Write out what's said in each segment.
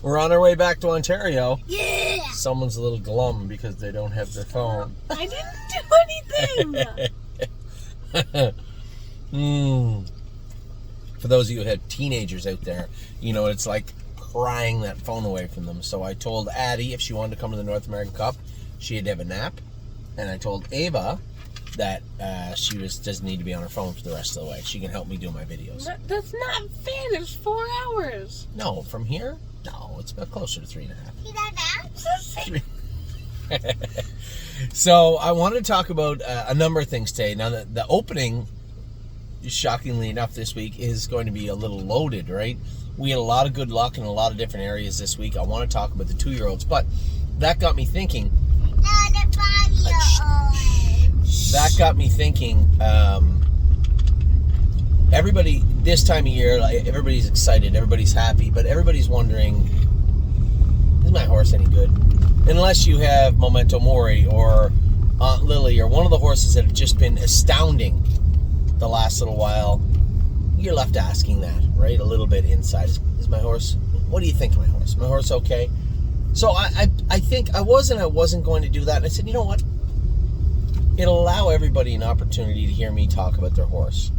We're on our way back to Ontario. Yeah! Someone's a little glum because they don't have their phone. I didn't do anything! For those of you who have teenagers out there, you know, it's like prying that phone away from them. So I told Addie if she wanted to come to the North American Cup, she had to have a nap. And I told Ava that she doesn't need to be on her phone for the rest of the way. She can help me do my videos. That's not fair. There's 4 hours. No, from here? No, it's about closer to 3.5. So I wanted to talk about a number of things today. Now, the opening, shockingly enough, this week is going to be a little loaded, right? We had a lot of good luck in a lot of different areas this week. I want to talk about the 2-year-olds, but that got me thinking. That got me thinking. Everybody, this time of year, like, everybody's excited, everybody's happy, but everybody's wondering, is my horse any good? Unless you have Memento Mori or Aunt Lily or one of the horses that have just been astounding the last little while, you're left asking that, right? A little bit inside. Is my horse, what do you think of my horse? My horse okay? So I think I wasn't going to do that. And I said, you know what? It'll allow everybody an opportunity to hear me talk about their horse.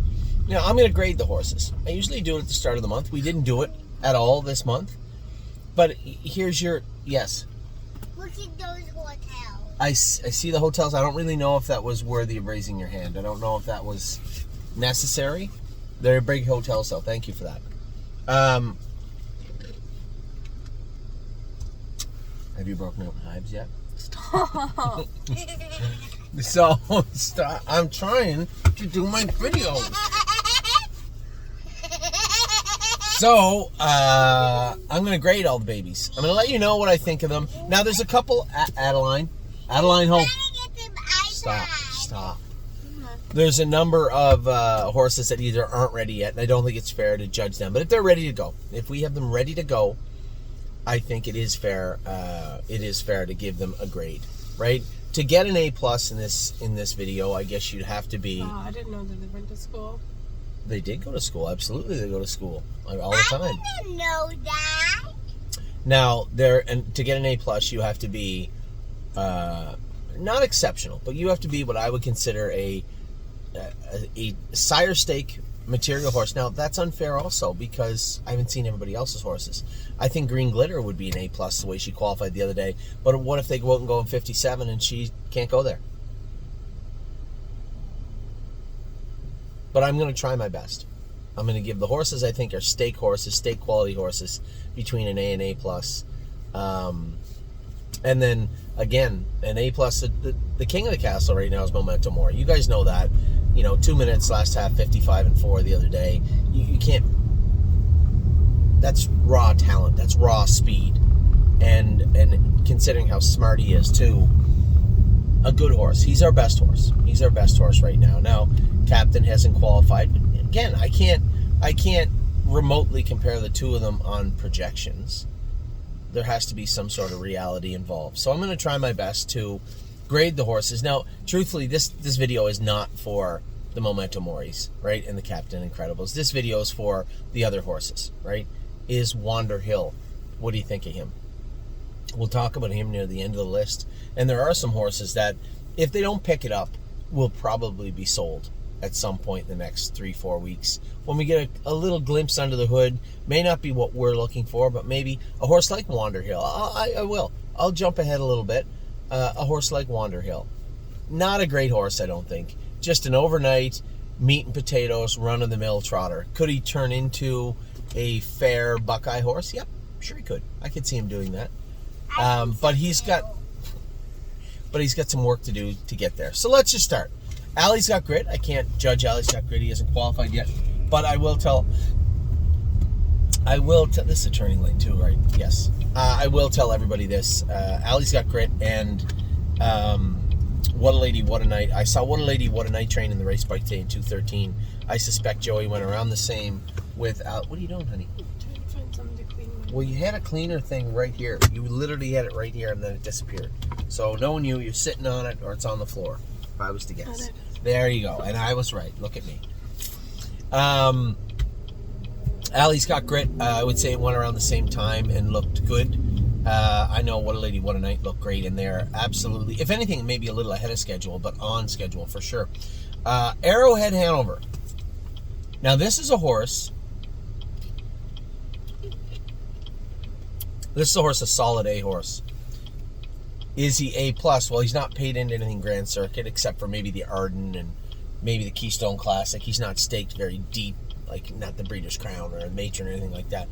Now, I'm going to grade the horses. I usually do it at the start of the month. We didn't do it at all this month. But here's your, yes. Look at those hotels. I see the hotels. I don't really know if that was worthy of raising your hand. I don't know if that was necessary. They're big hotels, though. Thank you for that. Have you broken out hives yet? Stop. Stop. I'm trying to do my videos. So, I'm going to grade all the babies. I'm going to let you know what I think of them. Now, there's a couple. Adeline Hope. Stop. There's a number of horses that either aren't ready yet, and I don't think it's fair to judge them. But if they're ready to go, if we have them ready to go, I think it is fair. It is fair to give them a grade, right? To get an A+ in this video, I guess you'd have to be. Oh, I didn't know that they went to school. They did go to school. Absolutely, they go to school all the time. I didn't know that. Now, to get an A+, you have to be not exceptional, but you have to be what I would consider a sire stake material horse. Now, that's unfair also because I haven't seen everybody else's horses. I think Green Glitter would be an A+ the way she qualified the other day. But what if they go out and go in 57 and she can't go there? But I'm going to try my best. I'm going to give the horses I think are stake horses, stake quality horses, between an A and A+. And then, again, an A+. The king of the castle right now is Memento Mori. You guys know that. 2 minutes, last half, 55-4 the other day. You can't... That's raw talent. That's raw speed. And considering how smart he is, too, a good horse. He's our best horse. He's our best horse right now. Now, Captain hasn't qualified. But again, I can't remotely compare the two of them on projections. There has to be some sort of reality involved. So I'm going to try my best to grade the horses. Now, truthfully, this video is not for the Memento Moris, right, and the Captain Incredibles. This video is for the other horses, right? Is Wander Hill. What do you think of him? We'll talk about him near the end of the list. And there are some horses that, if they don't pick it up, will probably be sold at some point in the next 3-4 weeks. When we get a little glimpse under the hood, may not be what we're looking for, but maybe a horse like Wander Hill. I will. I'll jump ahead a little bit. A horse like Wander Hill. Not a great horse, I don't think. Just an overnight meat and potatoes, run-of-the-mill trotter. Could he turn into a fair Buckeye horse? Yep, sure he could. I could see him doing that. But he's got some work to do to get there. So let's just start. Allie's got grit. I can't judge Allie's got grit. He hasn't qualified yet. But I will tell, this is a turning lane too, right? Yes. I will tell everybody this. Allie's got grit, and What a Lady, What a Night. I saw What a Lady, What a Night train in the race bike today in 213. I suspect Joey went around the same with... what are you doing, honey? I'm trying to find something to clean my... Well, you had a cleaner thing right here. You literally had it right here, and then it disappeared. So knowing you're sitting on it, or it's on the floor, if I was to guess. There you go. And I was right. Look at me. Allie's got grit. I would say it went around the same time and looked good. I know What a Lady, What a Night looked great in there. Absolutely. If anything, maybe a little ahead of schedule, but on schedule for sure. Arrowhead Hanover. Now, this is a horse. This is a horse, a solid A horse. Is he A+? Well, he's not paid into anything Grand Circuit except for maybe the Arden and maybe the Keystone Classic. He's not staked very deep, like not the Breeders' Crown or a Matron or anything like that.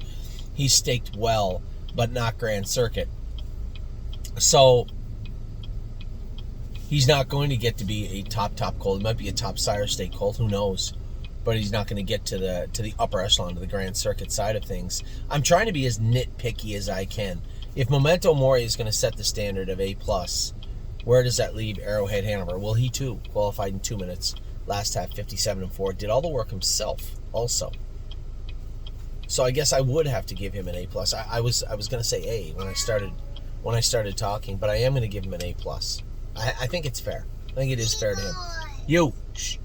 He's staked well, but not Grand Circuit. So he's not going to get to be a top colt. He might be a top sire stake colt, who knows? But he's not going to get to the upper echelon, to the Grand Circuit side of things. I'm trying to be as nitpicky as I can. If Memento Mori is going to set the standard of A+, where does that leave Arrowhead Hanover? Well, he too qualified in 2 minutes. Last half 57-4. Did all the work himself also. So I guess I would have to give him an A+. I was going to say A when I started talking, but I am going to give him an A+. I think it's fair. I think it is fair to him. You. Shh.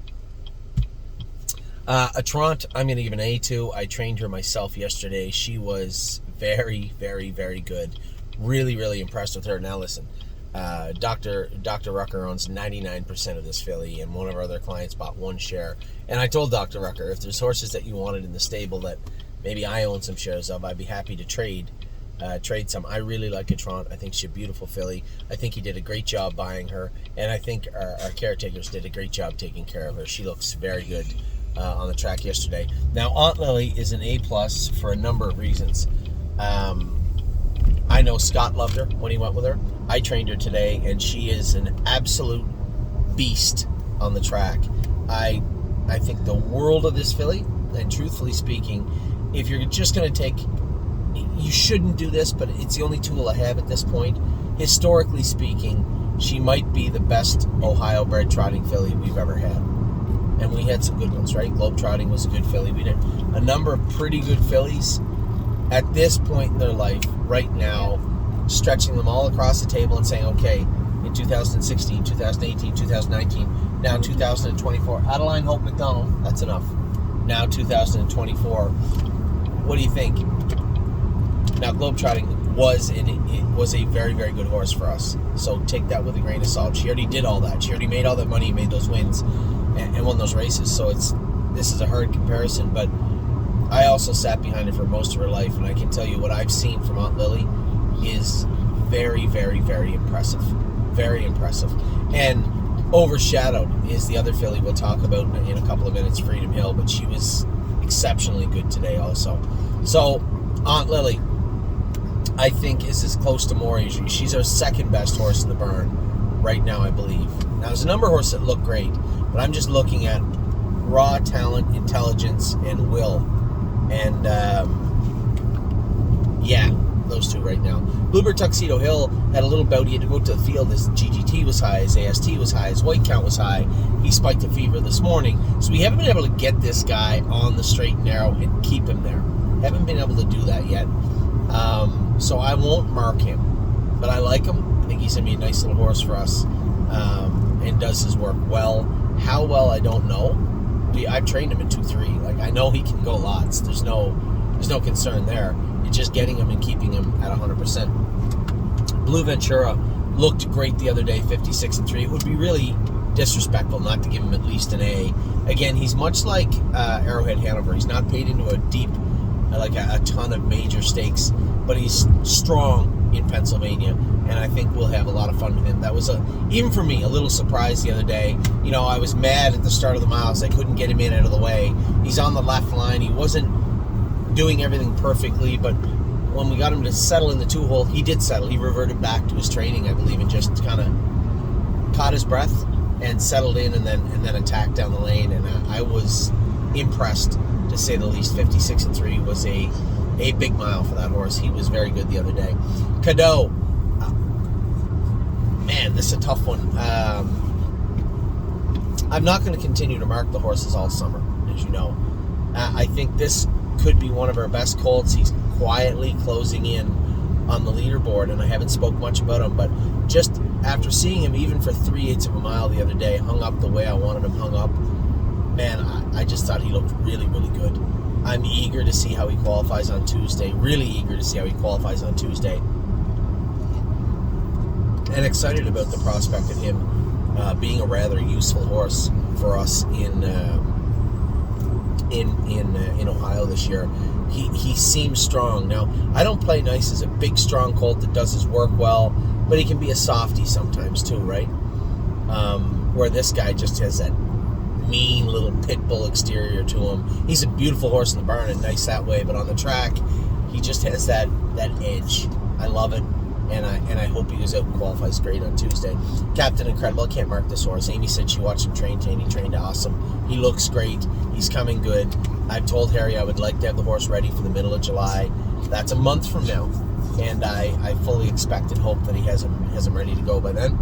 A-Trant, I'm going to give an A to. I trained her myself yesterday. She was very, very, very good. Really, really impressed with her. Now listen, Dr. Rucker owns 99% of this filly, and one of our other clients bought one share. And I told Dr. Rucker, if there's horses that you wanted in the stable that maybe I own some shares of, I'd be happy to trade some. I really like A-Trant. I think she's a beautiful filly. I think he did a great job buying her, and I think our caretakers did a great job taking care of her. She looks very good on the track yesterday. Now, Aunt Lily is an A+ for a number of reasons. I know Scott loved her when he went with her. I trained her today, and she is an absolute beast on the track. I think the world of this filly, and truthfully speaking, if you're just going to take, you shouldn't do this, but it's the only tool I have at this point. Historically speaking, she might be the best Ohio-bred trotting filly we've ever had. And we had some good ones, right? Globetrotting was a good filly. We did a number of pretty good fillies at this point in their life, right now, stretching them all across the table and saying, okay, in 2016, 2018, 2019, now 2024, Adeline Hope McDonald, that's enough. Now 2024, what do you think? Now, Globetrotting was a very, very good horse for us. So take that with a grain of salt. She already did all that. She already made all that money, made those wins, and won those races. So this is a hard comparison, but I also sat behind her for most of her life, and I can tell you what I've seen from Aunt Lily is very, very, very impressive. Very impressive. And overshadowed is the other filly we'll talk about in a couple of minutes, Freedom Hill, but she was exceptionally good today also. So, Aunt Lily, I think, is as close to Maury. She's our second best horse in the barn right now, I believe. Now, there's a number of horses that look great, but I'm just looking at raw talent, intelligence, and will. And, yeah, those two right now. Bluebird Tuxedo Hill had a little bout. He had to go to the field. His GGT was high, his AST was high, his white count was high. He spiked a fever this morning. So we haven't been able to get this guy on the straight and narrow and keep him there. Haven't been able to do that yet. So I won't mark him. But I like him. I think he's going to be a nice little horse for us. And does his work well. How well, I don't know. I've trained him in 2-3. Like, I know he can go lots. There's no concern there. It's just getting him and keeping him at 100%. Blue Ventura looked great the other day, 56-3. It would be really disrespectful not to give him at least an A. Again, he's much like Arrowhead Hanover. He's not paid into a deep, like a ton of major stakes, but he's strong in Pennsylvania, and I think we'll have a lot of fun with him. That was, even for me, a little surprise the other day. You know, I was mad at the start of the miles. I couldn't get him in out of the way. He's on the left line. He wasn't doing everything perfectly, but when we got him to settle in the 2-hole, he did settle. He reverted back to his training, I believe, and just kind of caught his breath and settled in, and then attacked down the lane. And I was impressed, to say the least. 56-3 was a big mile for that horse. He was very good the other day. Kadoo, man, this is a tough one. I'm not going to continue to mark the horses all summer, as you know. I think this could be one of our best colts. He's quietly closing in on the leaderboard, and I haven't spoke much about him, but just after seeing him even for 3/8 of a mile the other day, hung up the way I wanted him hung up, man, I just thought he looked really, really good. I'm eager to see how he qualifies on Tuesday. Really eager to see how he qualifies on Tuesday. And excited about the prospect of him being a rather useful horse for us in Ohio this year. He seems strong. Now, I don't play nice as a big, strong colt that does his work well, but he can be a softie sometimes too, right? Where this guy just has that mean little pit bull exterior to him. He's a beautiful horse in the barn and nice that way, but on the track, he just has that edge. I love it, and I hope he goes out and qualifies great on Tuesday. Captain Incredible, I can't mark this horse. Amy said she watched him train today, and he trained awesome. He looks great. He's coming good. I've told Harry I would like to have the horse ready for the middle of July. That's a month from now, and I fully expect and hope that he has him ready to go by then.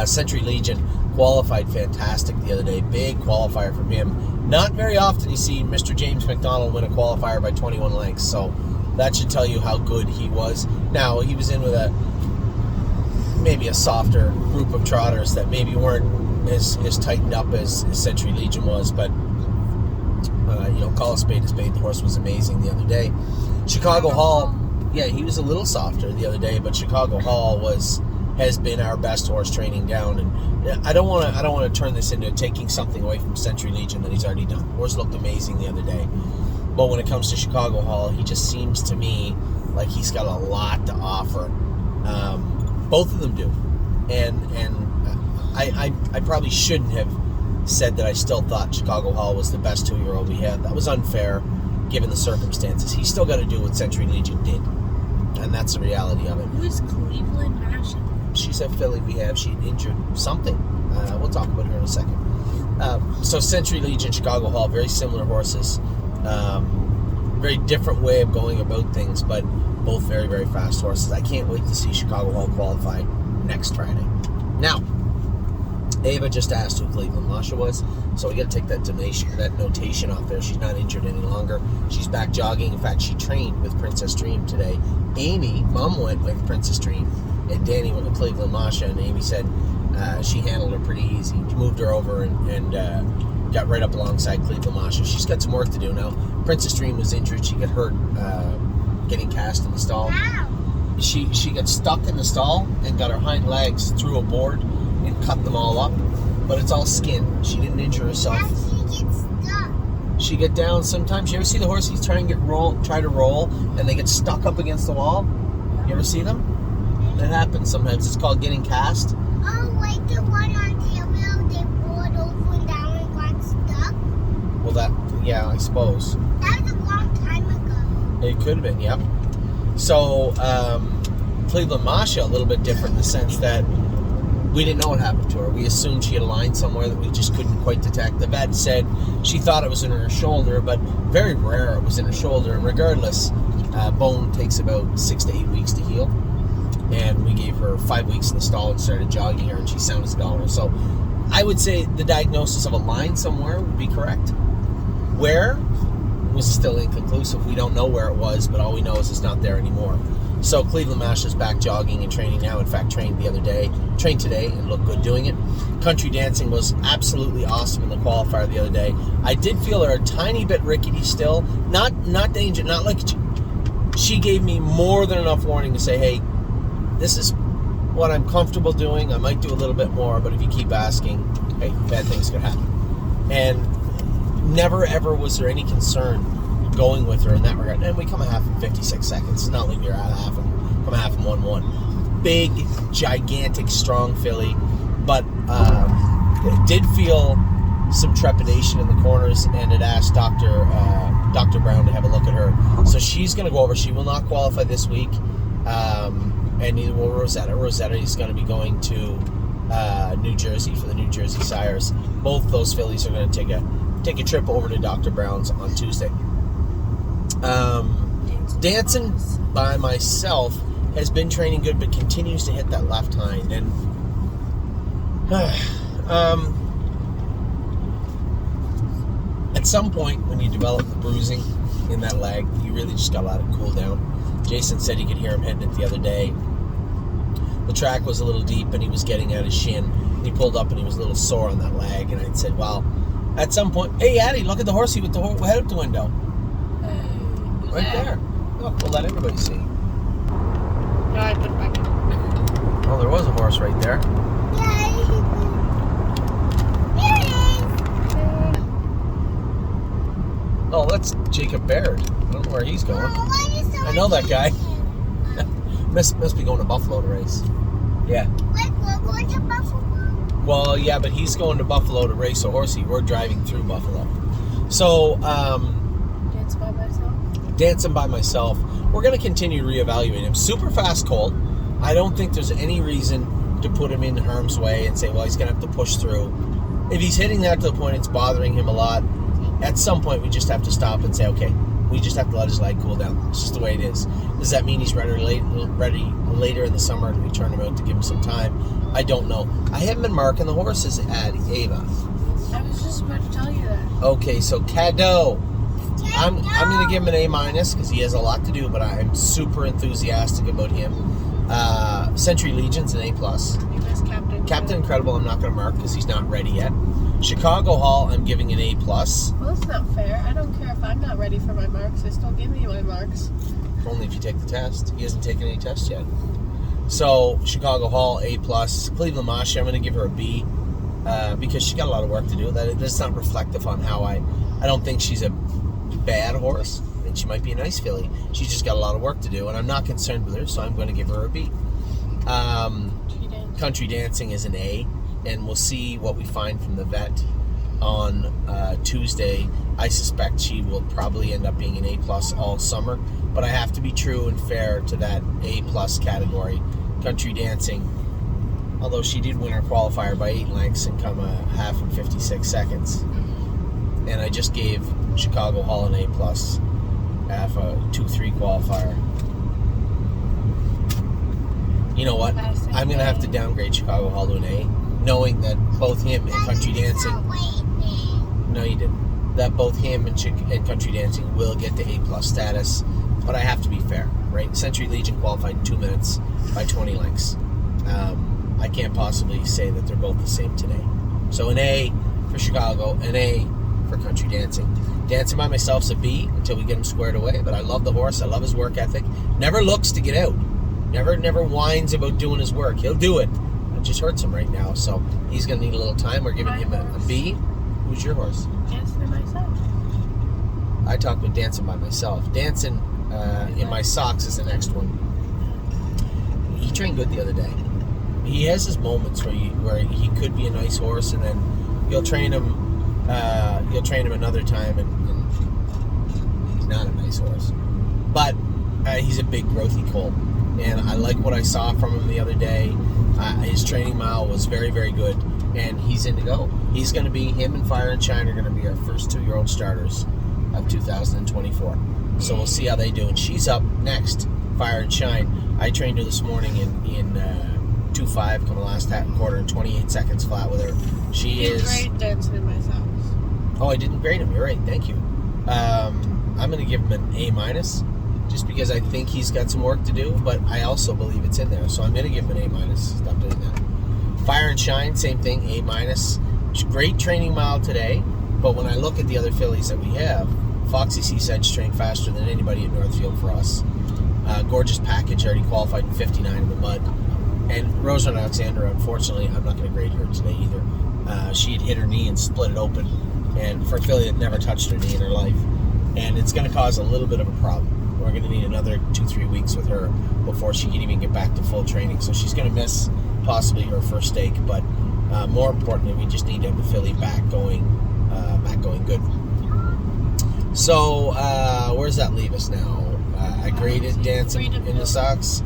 Century Legion qualified fantastic the other day. Big qualifier from him. Not very often you see Mr. James McDonald win a qualifier by 21 lengths, so that should tell you how good he was. Now, he was in with maybe a softer group of trotters that maybe weren't as tightened up as Century Legion was, but call a spade a spade. The horse was amazing the other day. Chicago Hall, yeah, he was a little softer the other day, but Chicago Hall has been our best horse training down, and I don't want to turn this into taking something away from Century Legion that he's already done. The horse looked amazing the other day, but when it comes to Chicago Hall, he just seems to me like he's got a lot to offer. Both of them do, and I probably shouldn't have said that I still thought Chicago Hall was the best 2-year-old we had. That was unfair given the circumstances. He's still got to do what Century Legion did, and that's the reality of it. Who's Cleveland Masha? She's a filly we have. She injured something. We'll talk about her in a second. So Century Legion, Chicago Hall, very similar horses. Very different way of going about things, but both very, very fast horses. I can't wait to see Chicago Hall qualify next Friday. Now, Ava just asked who Cleveland Masha was, so we got to take that notation off there. She's not injured any longer. She's back jogging. In fact, she trained with Princess Dream today. Amy, Mom went with Princess Dream, and Danny went with Cleveland Masha, and Amy said she handled her pretty easy. She moved her over and got right up alongside Cleveland Masha. She's got some work to do now. Princess Dream was injured. She got hurt getting cast in the stall. She got stuck in the stall and got her hind legs through a board and cut them all up, but it's all skin. She didn't injure herself. How she gets stuck? She get down sometimes. You ever see the horses try to roll, and they get stuck up against the wall? You ever see them? That happens sometimes. It's called getting cast. Oh, like the one on Tailwheel, they rolled over and down and got stuck? Well, yeah, I suppose. That was a long time ago. It could have been, yep. So, Cleveland Masha, a little bit different in the sense that we didn't know what happened to her. We assumed she had a line somewhere that we just couldn't quite detect. The vet said she thought it was in her shoulder, but very rare it was in her shoulder. And regardless, bone takes about 6 to 8 weeks to heal. And we gave her 5 weeks in the stall and started jogging her, and she's sound as a dollar. So I would say the diagnosis of a line somewhere would be correct. Where was still inconclusive. We don't know where it was, but all we know is it's not there anymore. So Cleveland Masha's back jogging and training now. In fact, trained today and looked good doing it. Country Dancing was absolutely awesome in the qualifier the other day. I did feel her a tiny bit rickety still. Not danger, not like she gave me more than enough warning to say, hey, this is what I'm comfortable doing. I might do a little bit more, but if you keep asking, hey, bad things could happen. And never ever was there any concern going with her in that regard. And we come a half in 56 seconds. It's not like you're out of half and come a half in 1-1. Big, gigantic, strong filly, but did feel some trepidation in the corners, and it asked Dr. Brown to have a look at her. So she's going to go over. She will not qualify this week, and neither will Rosetta. Rosetta is going to be going to New Jersey for the New Jersey Sires. Both those fillies are going to take a trip over to Dr. Brown's on Tuesday. Dancing by myself has been training good, but continues to hit that left hind. And at some point, when you develop the bruising in that leg, you really just got to let it cool down. Jason said he could hear him hitting it the other day. The track was a little deep, and he was getting at his shin. He pulled up, and he was a little sore on that leg. And I said, well, At some point, hey Addie, look at the horsey with the head up the window. Who's Right that? there. Look, we'll let everybody see. No, I put it back in. Oh, there was a horse right there. Oh, that's Jacob Baird. I don't know where he's going. I know that guy. Must be going to Buffalo to race. Yeah. We're going to Buffalo. Well, yeah, but he's going to Buffalo to race a horsey. We're driving through Buffalo. So, Dance by myself. dancing by myself. We're going to continue to reevaluate him. Super fast colt. I don't think there's any reason to put him in harm's way and say, well, he's going to have to push through. If he's hitting that to the point it's bothering him a lot, at some point we just have to stop and say, okay, we just have to let his leg cool down. It's just the way it is. Does that mean he's ready later in the summer and we turn him out to give him some time? I don't know. I haven't been marking the horses at Ava. I was just about to tell you that. Okay, so Kadoo. I'm going to give him an A- because he has a lot to do, but I'm super enthusiastic about him. Century Legion's an A+. You missed Captain. Captain Incredible I'm not going to mark because he's not ready yet. Chicago Hall I'm giving an A+. Well, that's not fair. I don't care if I'm not ready for my marks. They still give me my marks. Only if you take the test. He hasn't taken any tests yet. So Chicago Hall A+. Cleveland Masha I'm going to give her a B because she got a lot of work to do. That's not reflective on how I don't think she's a bad horse. I think she might be a nice filly. She's just got a lot of work to do, and I'm not concerned with her, so I'm going to give her a B. Country Dancing is an A, and we'll see what we find from the vet on Tuesday. I suspect she will probably end up being an A+ all summer, but I have to be true and fair to that A+ category. Country Dancing, although she did win her qualifier by 8 lengths and come a half in 56 seconds. And I just gave Chicago Hall an A+, half a 2-3 qualifier. You know what? I'm going to have to downgrade Chicago Hall to an A, knowing that both him and Country Dancing... No, you didn't. That both him and Country Dancing will get to A+ status, but I have to be fair, right? Century Legion qualified in 2 minutes by 20 lengths. I can't possibly say that they're both the same today. So an A for Chicago, an A for Country Dancing. Dancing by myself's a B until we get him squared away, but I love the horse. I love his work ethic. Never looks to get out. Never whines about doing his work. He'll do it. It just hurts him right now, so he's going to need a little time. We're giving him a B. Who's your horse? Dancing by myself. I talked with Dancing by myself. Dancing in my socks is the next one. He trained good the other day. He has his moments where he could be a nice horse, and then you'll train him another time, and he's not a nice horse. But he's a big growthy colt, and I like what I saw from him the other day. His training mile was very, very good, and he's in to go. He's going to be, him and Fire and Shine are going to be our first 2-year-old starters of 2024. So we'll see how they do. And she's up next, Fire and Shine. I trained her this morning in 2.5, come the last quarter, and 28 seconds flat with her. She is great dancing in my socks. Oh, I didn't grade him. You're right. Thank you. I'm going to give him an A-, just because I think he's got some work to do, but I also believe it's in there. So I'm going to give him an A-. Stop doing that. Fire and Shine, same thing, A-. Great training mile today, but when I look at the other fillies that we have, Foxy Seaside's trained faster than anybody at Northfield for us. Gorgeous Package already qualified in 59 in the mud. And Rosemary Alexander, unfortunately, I'm not going to grade her today either. She had hit her knee and split it open, and for a filly that never touched her knee in her life. And it's going to cause a little bit of a problem. We're going to need another 2-3 weeks with her before she can even get back to full training. So she's going to miss possibly her first stake, but more importantly, we just need to have the filly back going good. So where's that leave us now? I graded Dancing in the socks.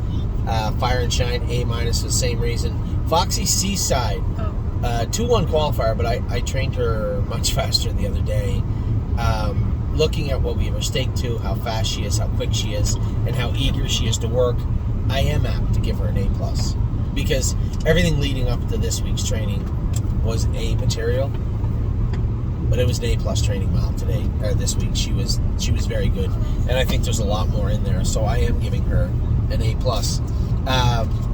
Fire and Shine A- for the same reason. Foxy Seaside, 2-1 qualifier, but I trained her much faster the other day. Looking at what we have her stake to, how fast she is, how quick she is, and how eager she is to work, I am apt to give her an A+. Because everything leading up to this week's training was A material, but it was an A+ training mile today, or this week. She was very good, and I think there's a lot more in there, so I am giving her an A+.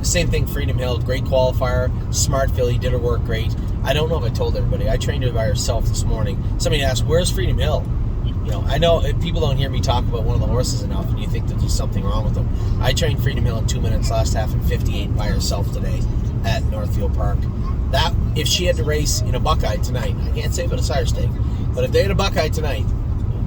Same thing, Freedom Hill, great qualifier, smart filly, did her work great. I don't know if I told everybody. I trained her by herself this morning. Somebody asked, "Where's Freedom Hill?" You know, I know if people don't hear me talk about one of the horses enough, and you think that there's something wrong with them. I trained Freedom Hill in 2 minutes last half and 58 by herself today at Northfield Park. That if she had to race in a Buckeye tonight, I can't say about a sire stake, but if they had a Buckeye tonight,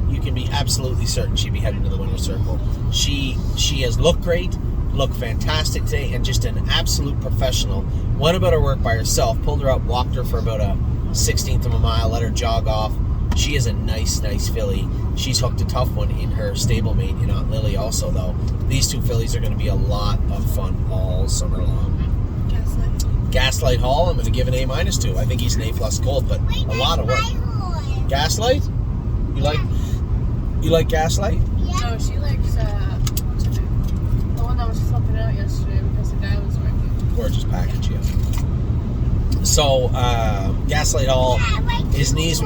you can be absolutely certain she'd be heading to the winner's circle. She has looked great, looked fantastic today, and just an absolute professional. Went about her work by herself, pulled her up, walked her for about a 16th of a mile, let her jog off. She is a nice filly. She's hooked a tough one in her stablemate in Aunt Lily also, though. These two fillies are going to be a lot of fun all summer long. Gaslight Hall, I'm going to give an A- to. I think he's an A+ colt, but a lot of work. Gaslight? You like Gaslight? No, she likes what's her name? The one that was flipping out yesterday because the guy was working. Gorgeous package, yeah. So, Gaslight Hall, his knees...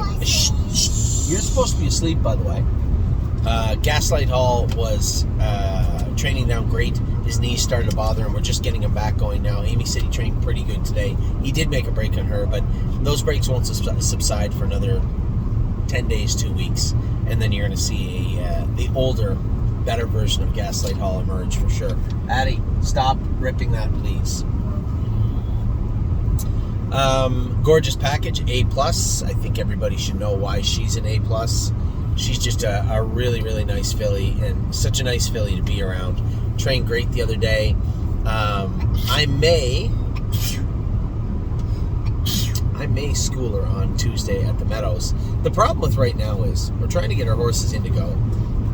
You're supposed to be asleep, by the way. Gaslight Hall was training down great. His knees started to bother him. We're just getting him back going now. Amy said he trained pretty good today. He did make a break on her, but those breaks won't subside for another 10 days, 2 weeks. And then you're going to see the older, better version of Gaslight Hall emerge for sure. Addie, stop ripping that, please. Gorgeous package, A+. I think everybody should know why she's an A+. She's just a really nice filly, and such a nice filly to be around. Trained great the other day. I may school her on Tuesday at the Meadows. The problem with right now is we're trying to get our horses in to go,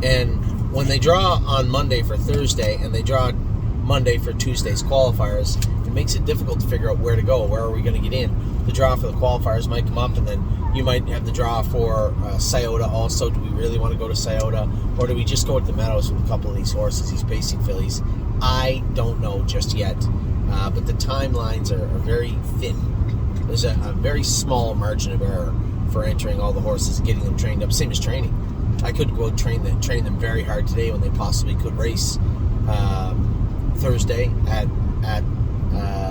and when they draw on Monday for Thursday and they draw Monday for Tuesday's qualifiers, it makes it difficult to figure out where to go. Where are we going to get in? The draw for the qualifiers might come up, and then you might have the draw for Scioto also. Do we really want to go to Scioto, or do we just go to the Meadows with a couple of these horses, these pacing fillies? I don't know just yet, but the timelines are very thin. There's a very small margin of error for entering all the horses and getting them trained up. Same as training. I could go train them very hard today when they possibly could race Thursday at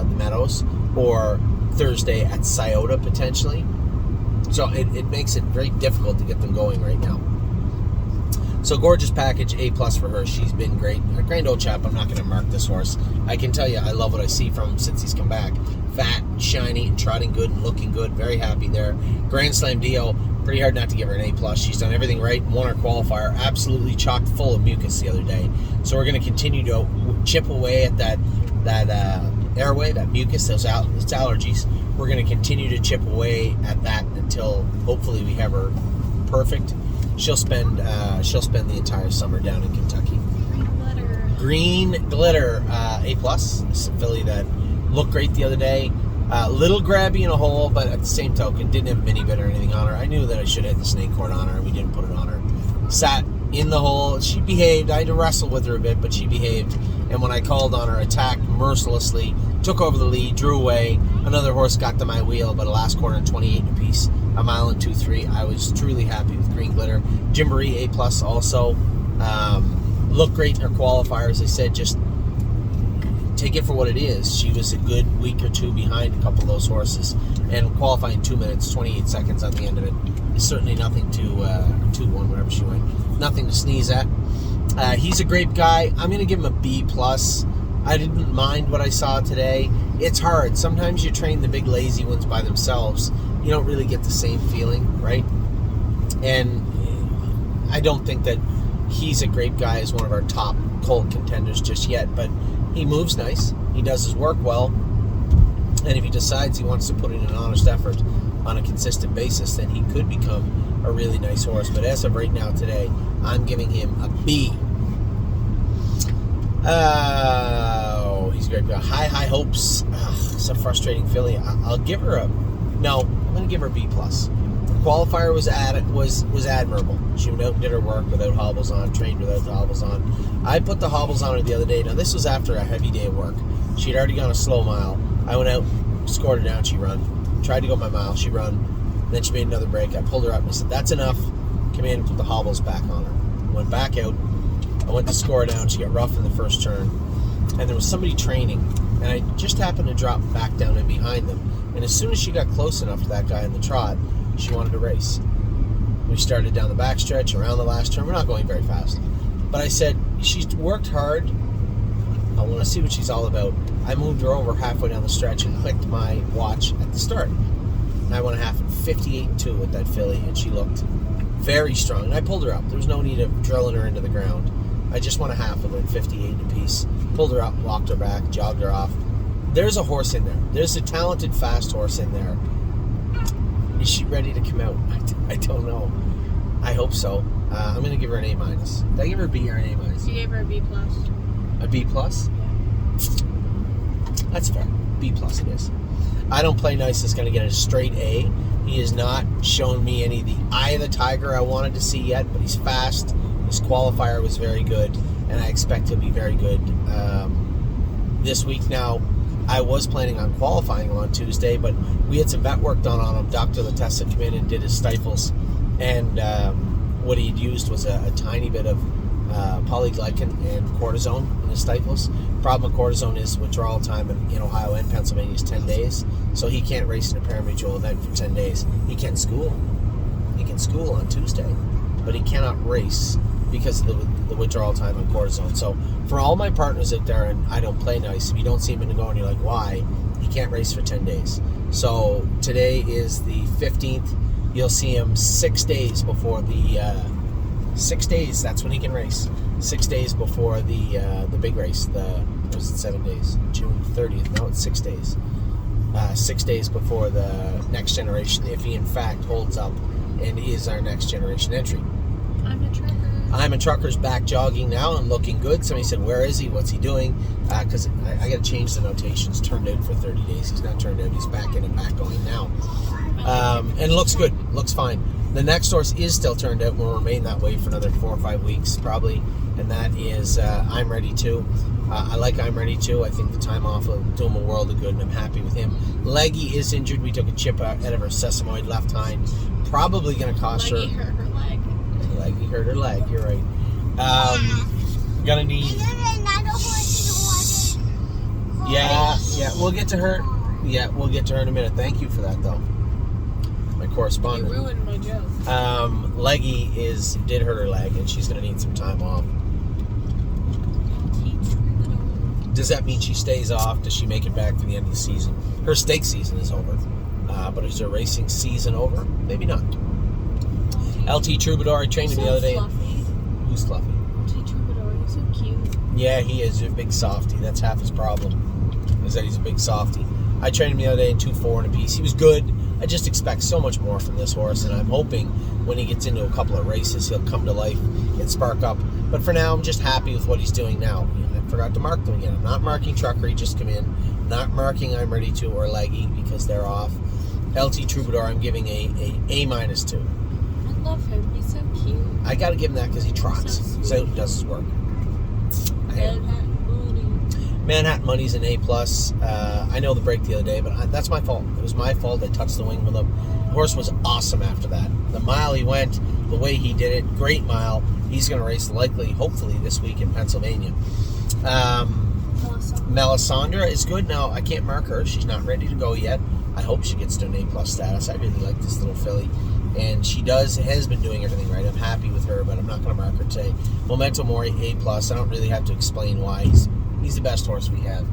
the Meadows, or Thursday at Scioto potentially. So it makes it very difficult to get them going right now. So gorgeous package, A+ for her. She's been great. A grand old chap. I'm not going to mark this horse. I can tell you I love what I see from him since he's come back. Fat, shiny, and trotting good and looking good. Very happy there. Grand Slam Dio. Pretty hard not to give her an A+. She's done everything right. Won her qualifier. Absolutely chocked full of mucus the other day. So we're going to continue to chip away at that airway, that mucus, those allergies. We're going to continue to chip away at that until hopefully we have her perfect. She'll spend the entire summer down in Kentucky. Green Glitter, A+. This is a filly that looked great the other day. Little grabby in a hole, but at the same token, didn't have a mini bit or anything on her. I knew that I should have had the snake horn on her, and we didn't put it on her. Sat in the hole. She behaved. I had to wrestle with her a bit, but she behaved. And when I called on her, attacked mercilessly, took over the lead, drew away. Another horse got to my wheel, but a last corner in 28 apiece, a mile and 2.3. I was truly happy with Green Glitter. Gymboree, A+ also. Looked great in her qualifiers. I said, just take it for what it is. She was a good week or two behind a couple of those horses, and qualifying 2 minutes, 28 seconds on the end of it is certainly nothing to 2-1, whatever she went. Nothing to sneeze at. He's a great guy. I'm going to give him a B+. I didn't mind what I saw today. It's hard. Sometimes you train the big lazy ones by themselves. You don't really get the same feeling, right? And I don't think that he's a great guy as one of our top colt contenders just yet, but he moves nice. He does his work well. And if he decides he wants to put in an honest effort on a consistent basis, then he could become a really nice horse. But as of right now today, I'm giving him a B. Oh, he's great. High hopes. It's a frustrating filly. I'll give her I'm going to give her a B+. The qualifier was admirable. She went out and did her work without hobbles on, trained without the hobbles on. I put the hobbles on her the other day. Now, this was after a heavy day of work. She had already gone a slow mile. I went out, scored her down, she run. Tried to go my mile, she run. Then she made another break. I pulled her up and I said, that's enough. Come in and put the hobbles back on her. Went back out. I went to score her down. She got rough in the first turn. and there was somebody training, and I just happened to drop back down in behind them. And as soon as she got close enough to that guy in the trot, she wanted to race. We started down the backstretch, around the last turn. We're not going very fast. But I said, she's worked hard. I want to see what she's all about. I moved her over halfway down the stretch and clicked my watch at the start. And I went a half at 58.2 with that filly, and she looked very strong. And I pulled her up. There was no need of drilling her into the ground. I just went a half with her at 58 apiece. Pulled her up, walked her back, jogged her off. There's a horse in there. There's a talented, fast horse in there. Is she ready to come out? I don't know. I hope so. I'm going to give her an A-. Did I give her a B or an A-? You gave her a B+. A B+? That's fair. B+ it is. I Don't Play Nice is going to get a straight A. He has not shown me any of the eye of the tiger I wanted to see yet, but he's fast. His qualifier was very good, and I expect he'll be very good this week. Now, I was planning on qualifying him on Tuesday, but we had some vet work done on him. Dr. Latessa came in and did his stifles, and what he'd used was a tiny bit of polyglycan and cortisone in his stifles. Problem with cortisone is withdrawal time in Ohio and Pennsylvania is 10 days, so he can't race in a parimutuel event for 10 days. He can school. He can school on Tuesday, but he cannot race because of the withdrawal time on cortisone. So for all my partners out there, and I Don't Play Nice, if you don't see him in the go and you're like, why? He can't race for 10 days. So today is the 15th. You'll see him 6 days before the 6 days. That's when he can race. 6 days before the big race. Was it 7 days? June 30th. No, it's 6 days. 6 days before the next generation, if he in fact holds up and is our next generation entry. I'm a Trucker's back jogging now and looking good. Somebody said, where is he? What's he doing? Because I got to change the notations. Turned out for 30 days. He's not turned out. He's back in and back going now. And looks good. Looks fine. The next horse is still turned out and will remain that way for another 4 or 5 weeks probably. And that is I'm Ready To. I like I'm Ready To. I think the time off will do him a world of good, and I'm happy with him. Leggy is injured. We took a chip out of her sesamoid left hind. Probably going to cost her. Leggy hurt her leg. Leggy hurt her leg. You're right. Gonna need. Is there another horse in the water? Yeah. We'll get to her. Yeah, we'll get to her in a minute. Thank you for that, though. My correspondent. You ruined my joke. Leggy did hurt her leg, and she's gonna need some time off. Does that mean she stays off? Does she make it back to the end of the season? Her stake season is over, but is her racing season over? Maybe not. LT Troubadour, I trained him the other day. Fluffy. Who's Fluffy? LT Troubadour, he's so cute. Yeah, he is a big softie. That's half his problem, is that he's a big softie. I trained him the other day in 2.4 and a piece. He was good. I just expect so much more from this horse, and I'm hoping when he gets into a couple of races, he'll come to life and spark up. But for now, I'm just happy with what he's doing now. I forgot to mark them again. I'm not marking Trucker, he just come in. Not marking I'm Ready To or Leggy because they're off. LT Troubadour, I'm giving a A- I love him. He's so cute. I got to give him that because he trots. So he does his work. Manhattan Money's an A+. I know the break the other day, but that's my fault. It was my fault. I touched the wing with him. The horse was awesome after that. The mile he went, the way he did it, great mile. He's going to race hopefully this week in Pennsylvania. Melisandre is good. Now, I can't mark her. She's not ready to go yet. I hope she gets to an A+ status. I really like this little filly. And she has been doing everything right. I'm happy with her, but I'm not going to mark her today. Memento Mori, A+. I don't really have to explain why. He's the best horse we have.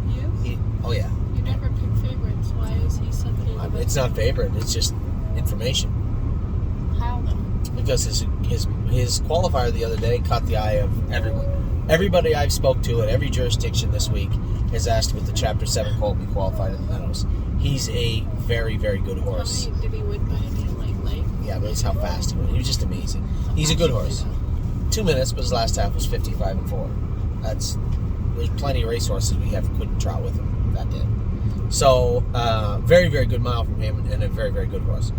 You? Oh, yeah. You never pick favorites. Why is he something? It's not favorite. It's just information. How though? Because his qualifier the other day caught the eye of everyone. Everybody I've spoke to at every jurisdiction this week has asked with the Chapter 7 colt we qualified in the Meadows. He's a very, very good horse. How many did he win by late? Yeah, but it's how fast he went. He was just amazing. He's a good horse. 2 minutes, but his last half was 55-4. There's plenty of racehorses we couldn't trot with him that day. So, very, very good mile from him and a very, very good horse.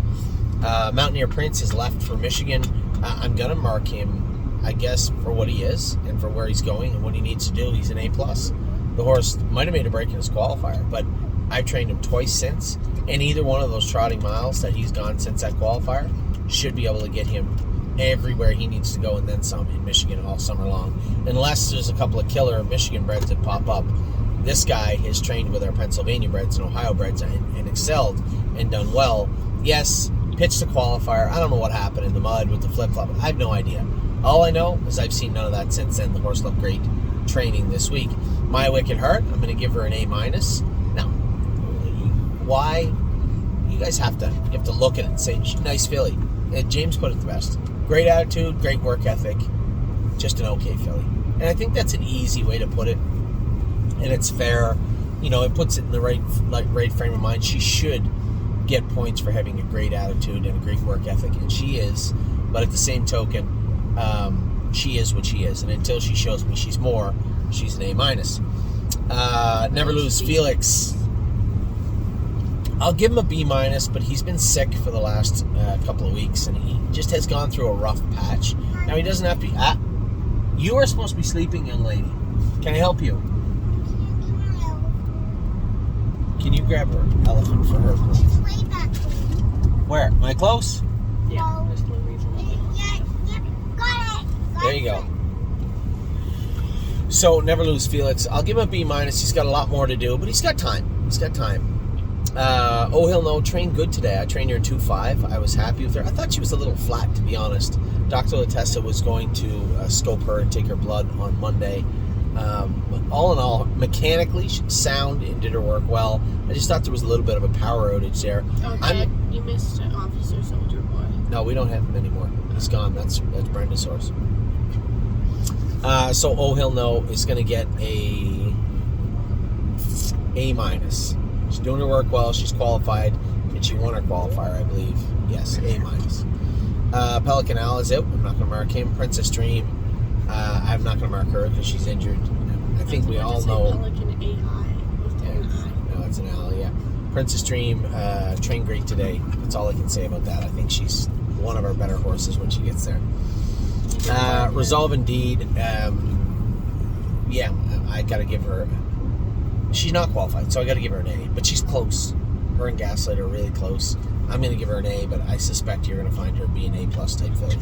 Mountaineer Prince is left for Michigan. I'm going to mark him, I guess, for what he is and for where he's going and what he needs to do. He's an A+. The horse might have made a break in his qualifier, but I've trained him twice since, and either one of those trotting miles that he's gone since that qualifier should be able to get him everywhere he needs to go and then some in Michigan all summer long. Unless there's a couple of killer Michigan breds that pop up. This guy has trained with our Pennsylvania breds and Ohio breds and excelled and done well. Yes, pitched the qualifier. I don't know what happened in the mud with the flip-flop. I have no idea. All I know is I've seen none of that since then. The horse looked great training this week. My Wicked Heart, I'm going to give her an A-. Now, why? You guys have to look at it and say, nice filly. James put it the best. Great attitude, great work ethic, just an okay filly. And I think that's an easy way to put it. And it's fair. It puts it in the right frame of mind. She should get points for having a great attitude and a great work ethic, and she is. But at the same token, she is what she is, and until she shows me she's more, she's an A-. Never Lose Felix. I'll give him a B-, but he's been sick for the last couple of weeks, and he just has gone through a rough patch. Now he doesn't have to be. You are supposed to be sleeping, young lady. Can I help you? Can you grab her elephant for her, please? It's way back there. Where? Am I close? Yeah. No. Just a little reason. Yeah, got it. There you go. So, Never Lose Felix. I'll give him a B-. He's got a lot more to do, but he's got time. Oh, Hill No trained good today. I trained her in 2.5. I was happy with her. I thought she was a little flat, to be honest. Dr. Latessa was going to scope her and take her blood on Monday. But all in all, mechanically sound and did her work well. I just thought there was a little bit of a power outage there. Oh, Dad, you missed Officer Soldier Boy. No, we don't have him anymore. He's gone. That's Brenda's horse. So Oh Hill No is going to get a A-. She's doing her work well. She's qualified, and she won her qualifier, I believe. Yes, A-. Pelican Al is out. I'm not going to mark him. Princess Dream, I'm not going to mark her because she's injured. I think we all know. Pelican A-high. No, it's an Al, yeah. Princess Dream trained great today. That's all I can say about that. I think she's one of our better horses when she gets there. Resolve Indeed. Yeah, I got to give her. She's not qualified, so I got to give her an A. But she's close. Her and Gaslight are really close. I'm going to give her an A, but I suspect you're going to find her be an A+ type filly.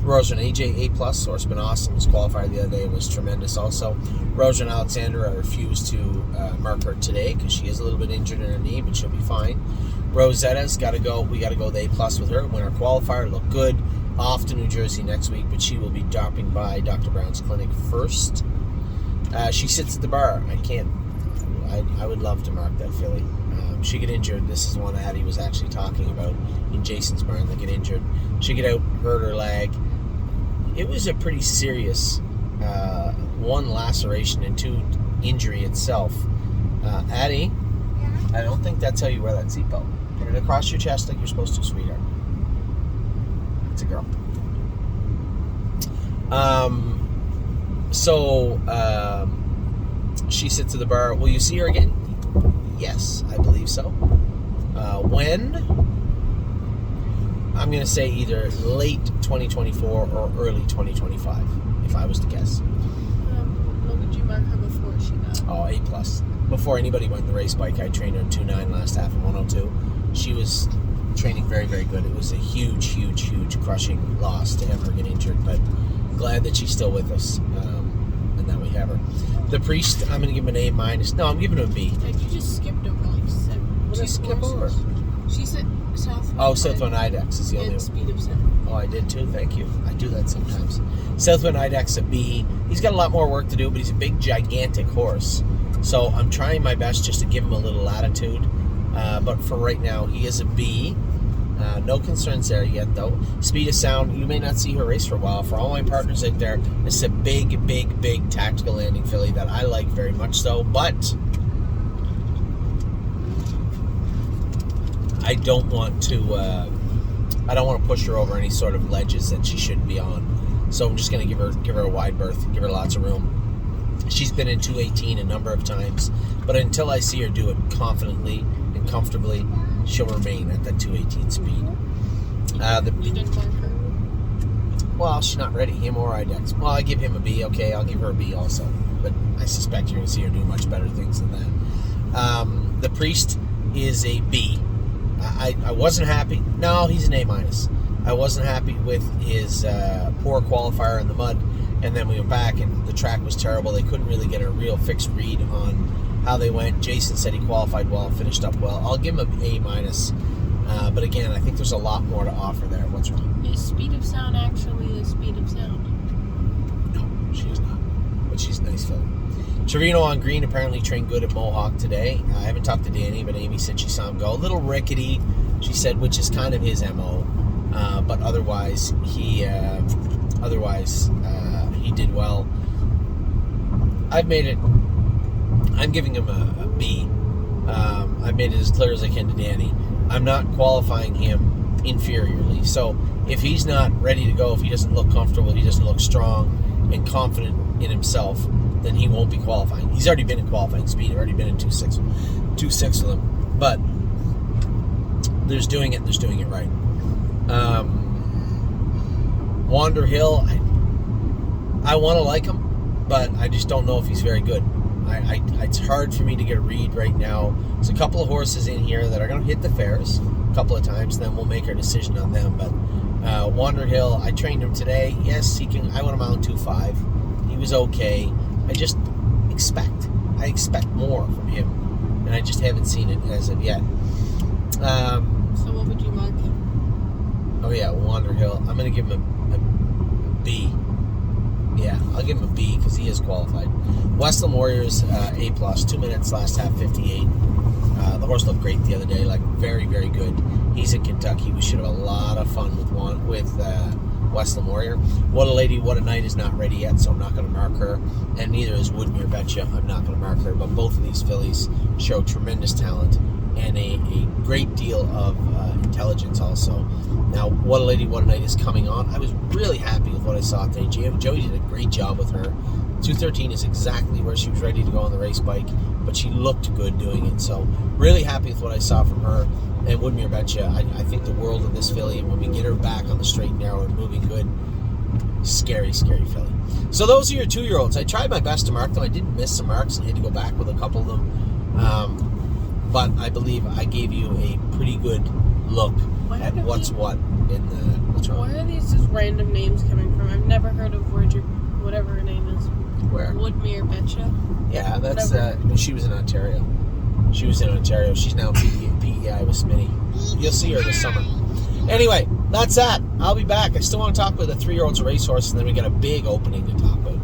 Rosa and AJ A+. Horse been awesome. Was qualified the other day. Was tremendous also. Rosa and Alexander, I refuse to mark her today because she is a little bit injured in her knee, but she'll be fine. Rosetta's got to go. We got to go with A+ with her. Win her qualifier. Look good. Off to New Jersey next week, but she will be dropping by Dr. Brown's clinic first. She sits at the bar. I would love to mark that filly. She get injured. This is one Addie was actually talking about in Jason's barn. They get injured. She get out, hurt her leg. It was a pretty serious 1 laceration and 2 injury itself. Addie, I don't think that's how you wear that seatbelt. Put it across your chest like you're supposed to, sweetheart. It's a girl. She sits at the bar. Will you see her again? Yes, I believe so. When? I'm going to say either late 2024 or early 2025, if I was to guess. When did you mark her before she got? Oh, A+. Before anybody went in the race bike, I trained her in 2.9 last half in 102. She was training very, very good. It was a huge, huge, huge crushing loss to have her get injured, but glad that she's still with us, and that we have her. The Priest, I'm going to give him an A-. No, I'm giving him a B. Like, you just skipped over like 7. What did I skip over? She said Southwind. Oh, Southwind Idex is the only and one. Speed of 7. Oh, I did too. Thank you. I do that sometimes. Southwind Idex a B. He's got a lot more work to do, but he's a big, gigantic horse. So I'm trying my best just to give him a little latitude. But for right now, he is a B. No concerns there yet, though. Speed of Sound, you may not see her race for a while. For all my partners out there, this is a big, big, big tactical landing filly that I like very much so. But I don't want to push her over any sort of ledges that she shouldn't be on. So I'm just going to give her a wide berth, give her lots of room. She's been in 218 a number of times, but until I see her do it confidently and comfortably, she'll remain at that 218 speed. You didn't mark her? Well, she's not ready. Him or Idex. Well, I give him a B. Okay, I'll give her a B also. But I suspect you're going to see her do much better things than that. The Priest is a B. I wasn't happy. No, he's an A-. I wasn't happy with his poor qualifier in the mud, and then we went back and the track was terrible. They couldn't really get a real fixed read on how they went. Jason said he qualified well, finished up well. I'll give him an A-. But again, I think there's a lot more to offer there. What's wrong? Is speed of sound actually the speed of sound? No, she is not. But she's a nice filly. Trevino on green apparently trained good at Mohawk today. I haven't talked to Danny, but Amy said she saw him go. A little rickety, she said, which is kind of his MO. But otherwise, he did well. I'm giving him a B. I've made it as clear as I can to Danny. I'm not qualifying him inferiorly. So if he's not ready to go, if he doesn't look comfortable, he doesn't look strong and confident in himself, then he won't be qualifying. He's already been in qualifying speed. Already been in 2.6 with him. But there's doing it right. Wander Hill, I want to like him, but I just don't know if he's very good. It's hard for me to get a read right now. There's a couple of horses in here that are going to hit the fairs a couple of times, and then we'll make our decision on them. But Wander Hill, I trained him today. Yes, he can. I went him out in 2.5. He was okay. I expect more from him, and I just haven't seen it as of yet. So what would you mark him? Oh yeah, Wander Hill. I'm going to give him a B. Yeah, I'll give him a B because he is qualified. Westland Warriors, A+, 2 minutes, last half 58. The horse looked great the other day, like very, very good. He's in Kentucky. We should have a lot of fun with Westland Warrior. What a Lady, What a Night is not ready yet, so I'm not going to mark her. And neither is Woodmere Betcha. I'm not going to mark her. But both of these fillies show tremendous talent and a great deal of intelligence also. Now, What a Lady, What a Night is coming on. I was really happy with what I saw today. Joey did a great job with her. 213 is exactly where she was ready to go on the race bike, but she looked good doing it. So really happy with what I saw from her. And Woodmere Betcha, I think the world of this filly, and when we get her back on the straight and narrow and moving good, scary, scary filly. So those are your 2-year-olds. I tried my best to mark them. I did miss some marks and had to go back with a couple of them. But I believe I gave you a pretty good look at what's what in the... What's wrong? Where are these just random names coming from? I've never heard of whatever her name is. Where? Woodmere Betcha. Yeah, that's... she was in Ontario. She's now PEI with Smitty. You'll see her this summer. Anyway, that's that. I'll be back. I still want to talk with the 3-year-old's racehorse, and then we got a big opening to talk about.